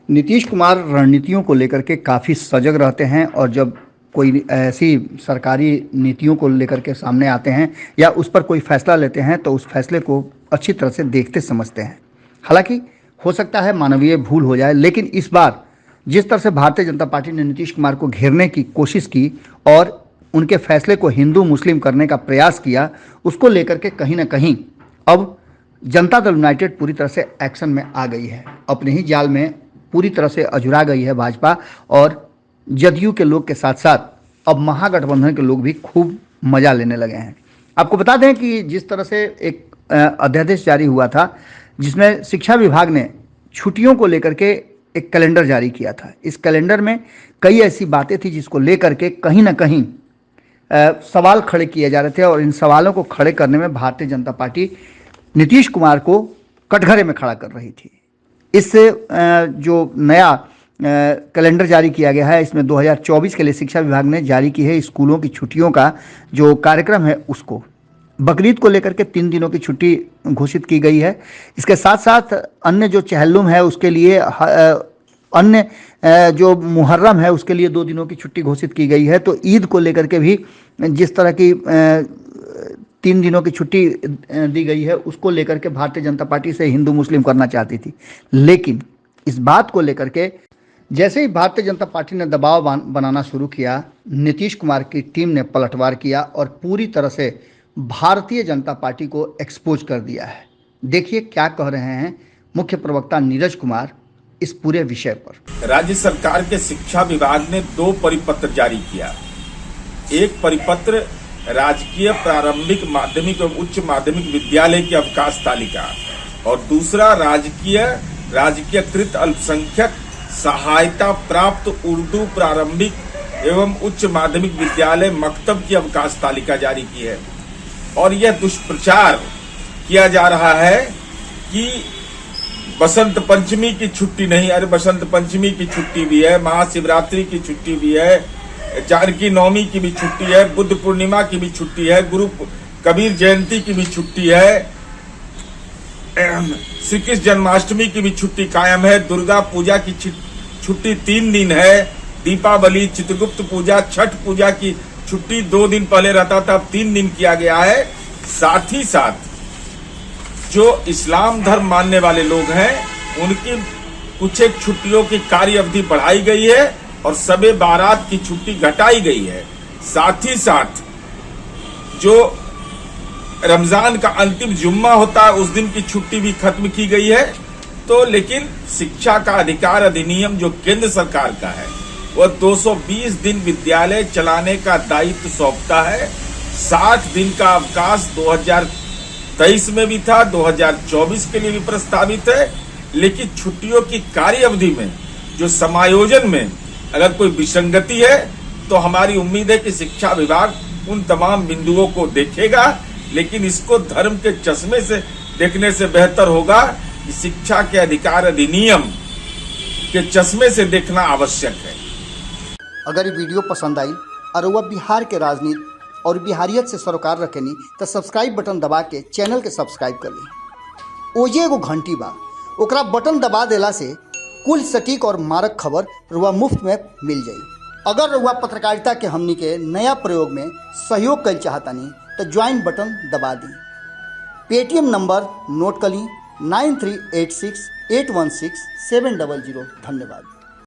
नीतीश कुमार रणनीतियों को लेकर के काफ़ी सजग रहते हैं और जब कोई ऐसी सरकारी नीतियों को लेकर के सामने आते हैं या उस पर कोई फैसला लेते हैं तो उस फैसले को अच्छी तरह से देखते समझते हैं। हालांकि हो सकता है मानवीय भूल हो जाए, लेकिन इस बार जिस तरह से भारतीय जनता पार्टी ने नीतीश कुमार को घेरने की कोशिश की और उनके फैसले को हिंदू मुस्लिम करने का प्रयास किया, उसको लेकर के कहीं ना कहीं अब जनता दल यूनाइटेड पूरी तरह से एक्शन में आ गई है। अपने ही जाल में पूरी तरह से अजुरा गई है भाजपा, और जदयू के लोग के साथ साथ अब महागठबंधन के लोग भी खूब मजा लेने लगे हैं। आपको बता दें कि जिस तरह से एक अध्यादेश जारी हुआ था जिसमें शिक्षा विभाग ने छुट्टियों को लेकर के एक कैलेंडर जारी किया था। इस कैलेंडर में कई ऐसी बातें थी जिसको लेकर के कहीं ना कहीं सवाल खड़े किए जा रहे थे, और इन सवालों को खड़े करने में भारतीय जनता पार्टी नीतीश कुमार को कटघरे में खड़ा कर रही थी। इस जो नया कैलेंडर जारी किया गया है, इसमें 2024 के लिए शिक्षा विभाग ने जारी की है स्कूलों की छुट्टियों का जो कार्यक्रम है उसको। बकरीद को लेकर के 3 दिनों की छुट्टी घोषित की गई है। इसके साथ साथ अन्य जो चहल्लुम है उसके लिए, अन्य जो मुहर्रम है उसके लिए 2 दिनों की छुट्टी घोषित की गई है। तो ईद को लेकर के भी जिस तरह की 3 दिनों की छुट्टी दी गई है उसको लेकर के भारतीय जनता पार्टी से हिंदू मुस्लिम करना चाहती थी, लेकिन इस बात को लेकर के जैसे ही भारतीय जनता पार्टी ने दबाव बनाना शुरू किया, नीतीश कुमार की टीम ने पलटवार किया और पूरी तरह से भारतीय जनता पार्टी को एक्सपोज कर दिया है। देखिए क्या कह रहे हैं मुख्य प्रवक्ता नीरज कुमार इस पूरे विषय पर। राज्य सरकार के शिक्षा विभाग ने 2 परिपत्र जारी किया। एक परिपत्र राजकीय प्रारंभिक माध्यमिक एवं उच्च माध्यमिक विद्यालय की अवकाश तालिका, और दूसरा राजकीयकृत अल्पसंख्यक सहायता प्राप्त उर्दू प्रारंभिक एवं उच्च माध्यमिक विद्यालय मकतब की अवकाश तालिका जारी की है। और यह दुष्प्रचार किया जा रहा है कि बसंत पंचमी की छुट्टी नहीं, अरे बसंत पंचमी की छुट्टी भी है, महाशिवरात्रि की छुट्टी भी है, जानकी नवमी की भी छुट्टी है, बुद्ध पूर्णिमा की भी छुट्टी है, गुरु कबीर जयंती की भी छुट्टी है, श्री कृष्ण जन्माष्टमी की भी छुट्टी कायम है, दुर्गा पूजा की छुट्टी 3 दिन है, दीपावली, चित्रगुप्त पूजा, छठ पूजा की छुट्टी 2 दिन पहले रहता था, अब 3 दिन किया गया है। साथ ही साथ जो इस्लाम धर्म मानने वाले लोग हैं उनकी कुछ एक छुट्टियों की कार्य अवधि बढ़ाई गई है और सबे बारात की छुट्टी घटाई गई है। साथ ही साथ जो रमजान का अंतिम जुम्मा होता है उस दिन की छुट्टी भी खत्म की गई है। तो लेकिन शिक्षा का अधिकार अधिनियम जो केंद्र सरकार का है वह 220 दिन विद्यालय चलाने का दायित्व सौंपता है। 60 दिन का अवकाश 2023 में भी था, 2024 के लिए भी प्रस्तावित है। लेकिन छुट्टियों की कार्य अवधि में जो समायोजन में अगर कोई विसंगति है तो हमारी उम्मीद है कि शिक्षा विभाग उन तमाम बिंदुओं को देखेगा, लेकिन इसको धर्म के चश्मे से देखने से बेहतर होगा कि शिक्षा के अधिकार अधिनियम के चश्मे से देखना आवश्यक है। अगर ये वीडियो पसंद आई और वह बिहार के राजनीति और बिहारियत से सरोकार रखेनी तो सब्सक्राइब बटन दबा के चैनल के सब्सक्राइब कर ली। ओजे एगो घंटी बा, ओकरा बटन दबा देला से कुल सटीक और मारक खबर रुआ मुफ्त में मिल जाई। अगर रुआ पत्रकारिता के हमनी के नया प्रयोग में सहयोग कर चाहतानी तो ज्वाइन बटन दबा दी। पेटीएम नंबर नोट कर ली 9386816700। धन्यवाद।